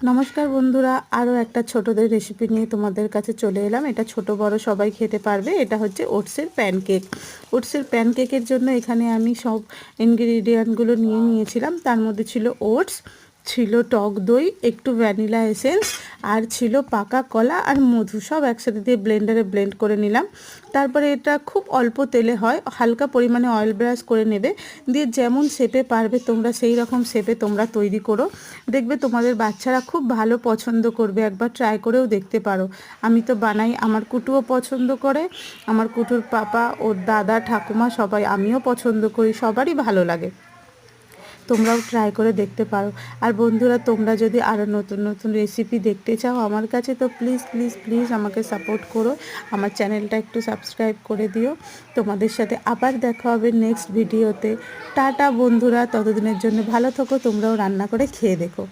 নমস্কার বন্ধুরা, আরও একটা ছোটদের রেসিপি নিয়ে তোমাদের কাছে চলে এলাম। এটা ছোট বড় সবাই খেতে পারবে। এটা হচ্ছে ওটসের প্যানকেক। ওটসের প্যানকেকের জন্য এখানে আমি সব ইনগ্রিডিয়েন্টগুলো নিয়েছিলাম। তার মধ্যে ছিল ওটস, ছিল টক দই, একটু ভ্যানিলা এসেন্স, আর ছিল পাকা কলা আর মধু। সব একসাথে দিয়ে ব্লেন্ডারে ব্লেন্ড করে নিলাম। তারপরে এটা খুব অল্প তেলে হয়, হালকা পরিমাণে অয়েল ব্রাশ করে নেবে, দিয়ে যেমন শেপে পারবে তোমরা সেই রকম শেপে তোমরা তৈরি করো। দেখবে তোমাদের বাচ্চারা খুব ভালো পছন্দ করবে, একবার ট্রাই করেও দেখতে পারো। আমি তো বানাই, আমার কুটুও পছন্দ করে, আমার কুটুর পাপা, ওর দাদা, ঠাকুমা সবাই, আমিও পছন্দ করি, সবারই ভালো লাগে। তোমরাও ট্রাই করে দেখতে পারো। আর বন্ধুরা, তোমরা যদি আরও নতুন নতুন রেসিপি দেখতে চাও আমার কাছে, তো প্লিজ প্লিজ প্লিজ আমাকে সাপোর্ট করো, আমার চ্যানেলটা একটু সাবস্ক্রাইব করে দিও। তোমাদের সাথে আবার দেখা হবে নেক্সট ভিডিওতে। টাটা বন্ধুরা, ততদিনের জন্য ভালো থেকো, তোমরাও রান্না করে খেয়ে দেখো।